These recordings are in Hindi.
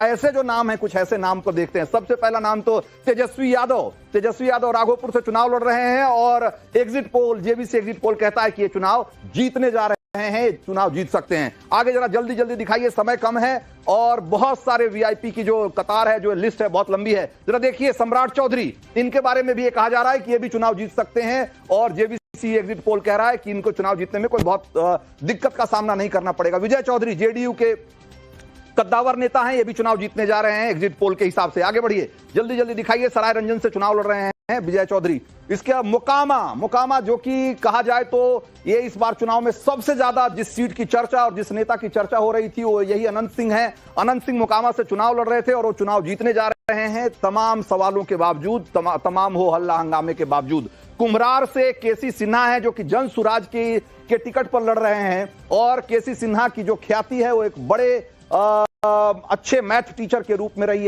ऐसे जो नाम है, कुछ ऐसे नाम को देखते हैं। सबसे पहला नाम तो तेजस्वी यादव राघोपुर से चुनाव लड़ रहे हैं और exit poll, JBC exit poll कहता है कि ये चुनाव जीतने जा रहे हैं, चुनाव जीत सकते हैं। आगे जरा जल्दी जल्दी दिखाइए, समय कम है और बहुत सारे वीआईपी की जो कतार है, जो लिस्ट है, बहुत लंबी है। जरा देखिए, सम्राट चौधरी, इनके बारे में भी ये कहा जा रहा है कि ये भी चुनाव जीत सकते हैं और जेबीसी एग्जिट पोल कह रहा है कि इनको चुनाव जीतने में कोई बहुत दिक्कत का सामना नहीं करना पड़ेगा। विजय चौधरी जेडीयू के कद्दावर नेता हैं, ये भी चुनाव जीतने जा रहे हैं एग्जिट पोल के हिसाब से। आगे बढ़िए, जल्दी जल्दी दिखाइए। सराय रंजन से चुनाव लड़ रहे हैं विजय चौधरी। इसके मोकामा जो कि कहा जाए तो ये इस बार चुनाव में सबसे ज्यादा जिस सीट की चर्चा और जिस नेता की चर्चा हो रही थी वो यही अनंत सिंह है। अनंत सिंह मोकामा से चुनाव लड़ रहे थे और वो चुनाव जीतने जा रहे हैं तमाम सवालों के बावजूद, तमाम हो हल्ला हंगामे के बावजूद। कुम्हरार से केसी सिन्हा है जो कि जन सुराज के टिकट पर लड़ रहे हैं और केसी सिन्हा की जो ख्याति है वो एक बड़े अच्छे मैथ टीचर के रूप में रही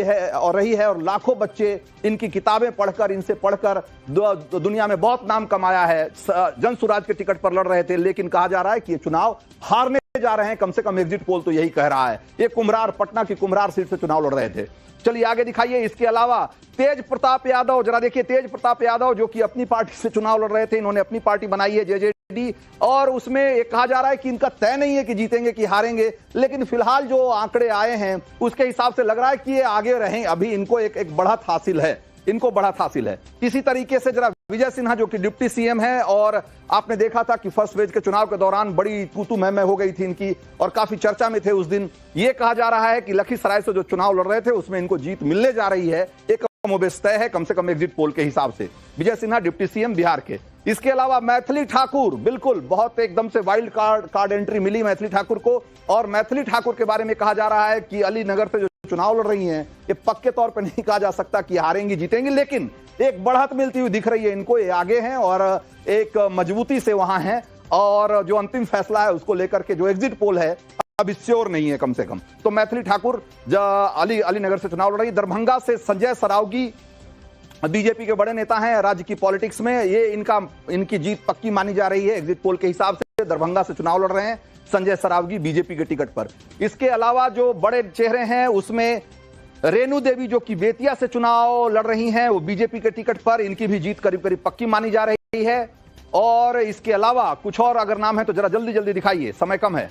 है और लाखों बच्चे इनकी किताबें पढ़कर, इनसे पढ़कर दुनिया में बहुत नाम कमाया है। जन सुराज के टिकट पर लड़ रहे थे, लेकिन कहा जा रहा है कि ये चुनाव हारने जा रहे हैं, कम से कम एग्जिट पोल तो यही कह रहा है। ये कुम्हरार, पटना की कुम्हरार सीट से चुनाव लड़ रहे थे। चलिए आगे दिखाइए। इसके अलावा तेज प्रताप यादव, जरा देखिए, तेज प्रताप यादव जो कि अपनी पार्टी से चुनाव लड़ रहे थे, इन्होंने अपनी पार्टी बनाई है जेजेडी और उसमें ये कहा जा रहा है कि इनका तय नहीं है कि जीतेंगे कि हारेंगे, लेकिन फिलहाल जो आंकड़े आए हैं उसके हिसाब से लग रहा है कि ये आगे रहें। अभी इनको एक बढ़त हासिल है, इसी तरीके से जरा विजय सिन्हा जो कि डिप्टी सीएम है और आपने देखा था कि फर्स्ट फेज के चुनाव के दौरान बड़ी तू मैं हो गई थी इनकी और काफी चर्चा में थे उस दिन। ये कहा जा रहा है कि लखीसराय से जो चुनाव लड़ रहे थे उसमें इनको जीत मिलने जा रही है, एक कमोबेश तय है, कम से कम एग्जिट पोल के हिसाब से। विजय सिन्हा डिप्टी सीएम बिहार के। इसके अलावा मैथिली ठाकुर, बिल्कुल बहुत एकदम से वाइल्ड कार्ड एंट्री मिली मैथिली ठाकुर को और मैथिली ठाकुर के बारे में कहा जा रहा है कि अलीनगर से जो चुनाव लड़ रही हैं, ये पक्के तौर पर नहीं कहा जा सकता कि हारेंगी जीतेंगी, लेकिन एक बढ़त मिलती हुई दिख रही है इनको। ये आगे हैं और एक मजबूती से वहां हैं और जो अंतिम फैसला है उसको लेकर के जो एग्जिट पोल है अभी श्योर नहीं है कम से कम। तो मैथिली ठाकुर अलीनगर से चुनाव लड़ रही। दरभंगा से संजय सरावगी, बीजेपी के बड़े नेता हैं राज्य की पॉलिटिक्स में, ये इनकी जीत पक्की मानी जा रही है एग्जिट पोल के हिसाब से। दरभंगा से चुनाव लड़ रहे हैं संजय सरावगी बीजेपी के टिकट पर। इसके अलावा जो बड़े चेहरे हैं उसमें रेणु देवी जो कि बेतिया से चुनाव लड़ रही हैं, वो बीजेपी के टिकट पर, इनकी भी जीत करीब करीब पक्की मानी जा रही है। और इसके अलावा कुछ और अगर नाम है तो जरा जल्दी जल्दी दिखाइए, समय कम है।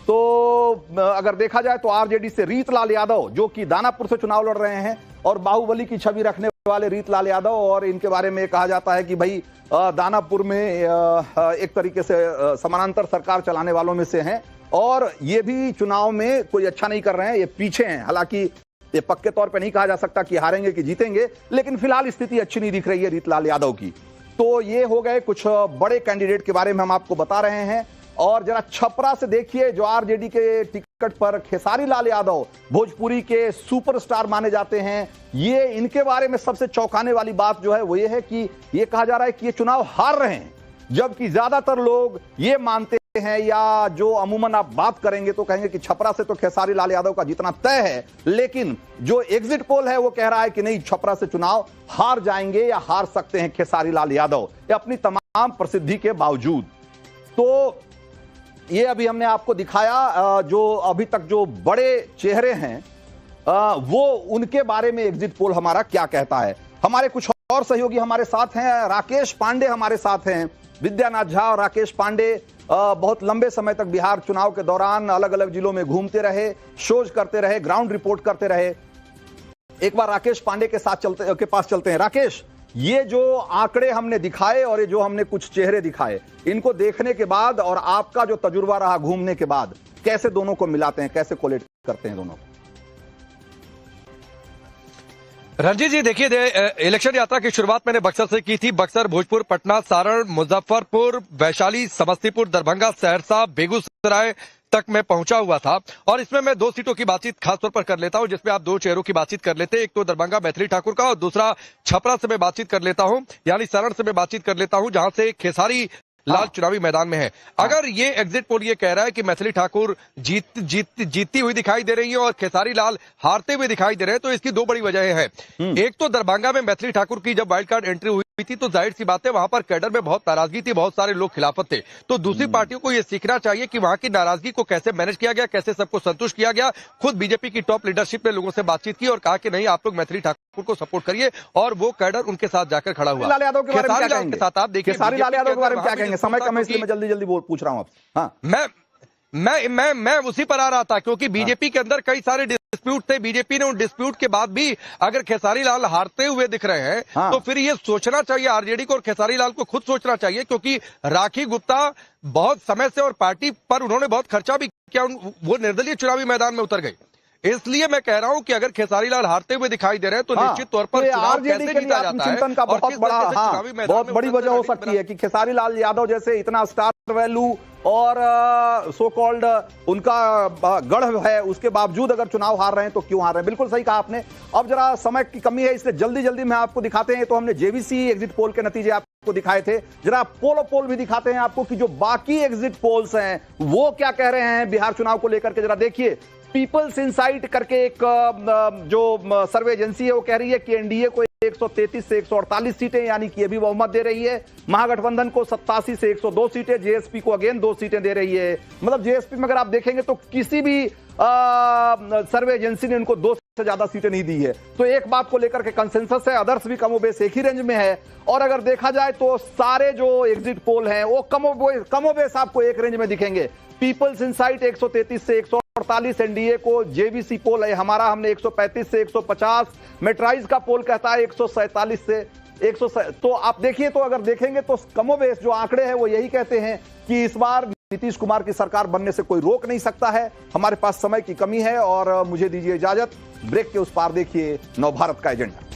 तो अगर देखा जाए तो आरजेडी से रीतलाल यादव जो कि दानापुर से चुनाव लड़ रहे हैं और बाहुबली की छवि रखने वाले रीतलाल यादव, और इनके बारे में कहा जाता है कि भाई दानापुर में एक तरीके से समानांतर सरकार चलाने वालों में से हैं और ये भी चुनाव में कोई अच्छा नहीं कर रहे हैं, ये पीछे हैं। हालांकि ये पक्के तौर पे नहीं कहा जा सकता कि हारेंगे कि जीतेंगे, लेकिन फिलहाल स्थिति अच्छी नहीं दिख रही है रीतलाल यादव की। तो ये हो गए कुछ बड़े कैंडिडेट के बारे में हम आपको बता रहे हैं। और जरा छपरा से देखिए, जो आरजेडी के टिकट पर खेसारी लाल यादव, भोजपुरी के सुपरस्टार माने जाते हैं, ये इनके बारे में सबसे चौंकाने वाली बात जो है वो ये है कि ये कहा जा रहा है कि ये चुनाव हार रहे हैं, जबकि ज्यादातर लोग ये मानते हैं या जो अमूमन आप बात करेंगे तो कहेंगे कि छपरा से तो खेसारी लाल यादव का जीतना तय है, लेकिन जो एग्जिट पोल है वो कह रहा है कि नहीं, छपरा से चुनाव हार जाएंगे या हार सकते हैं खेसारी लाल यादव, ये अपनी तमाम प्रसिद्धि के बावजूद। तो ये अभी हमने आपको दिखाया जो अभी तक जो बड़े चेहरे हैं वो उनके बारे में एग्जिट पोल हमारा क्या कहता है। हमारे कुछ और सहयोगी हमारे साथ हैं, राकेश पांडे हमारे साथ हैं। विद्यानाथ झा और राकेश पांडे बहुत लंबे समय तक बिहार चुनाव के दौरान अलग अलग जिलों में घूमते रहे, शोज करते रहे, ग्राउंड रिपोर्ट करते रहे। एक बार राकेश पांडे के पास चलते हैं। राकेश, ये जो आंकड़े हमने दिखाए और ये जो हमने कुछ चेहरे दिखाए, इनको देखने के बाद और आपका जो तजुर्बा रहा घूमने के बाद, कैसे दोनों को मिलाते हैं, कैसे कोलेट करते हैं दोनों? रंजीत जी देखिए, इलेक्शन यात्रा की शुरुआत मैंने बक्सर से की थी। बक्सर, भोजपुर, पटना, सारण, मुजफ्फरपुर, वैशाली, समस्तीपुर, दरभंगा, सहरसा, बेगूसराय तक मैं पहुंचा हुआ था और इसमें मैं 2 सीटों की बातचीत खासतौर पर कर लेता हूं, जिसमें आप 2 चेहरों की बातचीत कर लेते हैं। एक तो दरभंगा मैथिली ठाकुर का और दूसरा छपरा से मैं बातचीत कर लेता हूं, यानी सारण से मैं बातचीत कर लेता हूं, जहां से खेसारी लाल चुनावी मैदान में है। अगर ये एग्जिट पोल ये कह रहा है कि मैथिली ठाकुर जीतती हुई दिखाई दे रही है और खेसारी लाल हारते हुए दिखाई दे रहे हैं, तो इसकी 2 बड़ी वजह है। एक तो दरभंगा में मैथिली ठाकुर की जब वाइल्ड कार्ड एंट्री हुई थी तो जाहिर सी बात है वहां पर कैडर में बहुत नाराजगी थी, बहुत सारे लोग खिलाफत थे। तो दूसरी पार्टियों को यह सीखना चाहिए कि वहां की नाराजगी को कैसे मैनेज किया गया, कैसे सबको संतुष्ट किया गया। खुद बीजेपी की टॉप लीडरशिप ने लोगों से बातचीत की और कहा कि नहीं, आप लोग मैथिली ठाकुर को सपोर्ट करिए, और वो कैडर उनके साथ जाकर खड़ा हुआ। लाल यादव के बारे में क्या कहेंगे? साथ आप देखिए, खेसारी लाल यादव के बारे में क्या कहेंगे? समय कम है इसलिए मैं जल्दी जल्दी पूछ रहा हूं आपसे। हाँ, मैं उसी पर आ रहा था, क्योंकि बीजेपी के अंदर कई सारे डिस्प्यूट थे। बीजेपी ने उन डिस्प्यूट के बाद भी अगर खेसारी लाल हारते हुए दिख रहे हैं तो फिर ये सोचना चाहिए आरजेडी को और खेसारी लाल को खुद सोचना चाहिए, क्योंकि राखी गुप्ता बहुत समय से और पार्टी पर उन्होंने बहुत खर्चा भी किया, वो निर्दलीय चुनावी मैदान में उतर गए। इसलिए मैं कह रहा हूं कि अगर खेसारी लाल हारते हुए दिखाई दे रहे हैं तो निश्चित तौर पर आरजेडी के लिए आत्मचिंतन का बहुत बड़ी वजह हो सकती है कि खेसारी लाल यादव जैसे इतना स्टार वैल्यू और सो कॉल्ड उनका गढ़ है, उसके बावजूद अगर चुनाव हार रहे हैं तो क्यों हार रहे हैं? बिल्कुल सही कहा आपने। अब जरा समय की कमी है, इसलिए जल्दी जल्दी मैं आपको दिखाते हैं। तो हमने जेवीसी एग्जिट पोल के नतीजे आपको दिखाए थे, जरा पोलो पोल भी दिखाते हैं आपको कि जो बाकी एग्जिट पोल्स हैं वो क्या कह रहे हैं बिहार चुनाव को लेकर के। जरा देखिए, पीपल्स इनसाइट करके एक जो सर्वे एजेंसी है वो कह रही है कि एनडीए को 133 से 148 सीटें यानी कि अभी बहुमत दे रही है। महागठबंधन को 87 से 102 सीटें, जेएसपी को अगेन 2 सीटें दे रही है। मतलब जेएसपी में अगर आप देखेंगे तो किसी भी सर्वे एजेंसी ने उनको 2 से ज्यादा सीटें नहीं दी है। तो एक बात को लेकर के कंसेंसस है, अदर्स भी कमोबेश एक ही रेंज में है। और अगर देखा जाए तो सारे जो एग्जिट पोल हैं वो कमोबेश आपको एक रेंज में दिखेंगे। पीपल्स इनसाइट 133 से 148 एनडीए को, जेवीसी पोल है हमारा, हमने 135 से 150, मेट्राइज का पोल कहता है 147 से 100। तो आप देखिए, तो अगर देखेंगे तो कमोबेश जो आंकड़े हैं वो यही कहते हैं कि इस बार नीतीश कुमार की सरकार बनने से कोई रोक नहीं सकता है। हमारे पास समय की कमी है और मुझे दीजिए इजाजत। ब्रेक के उस पार देखिए नवभारत का एजेंडा।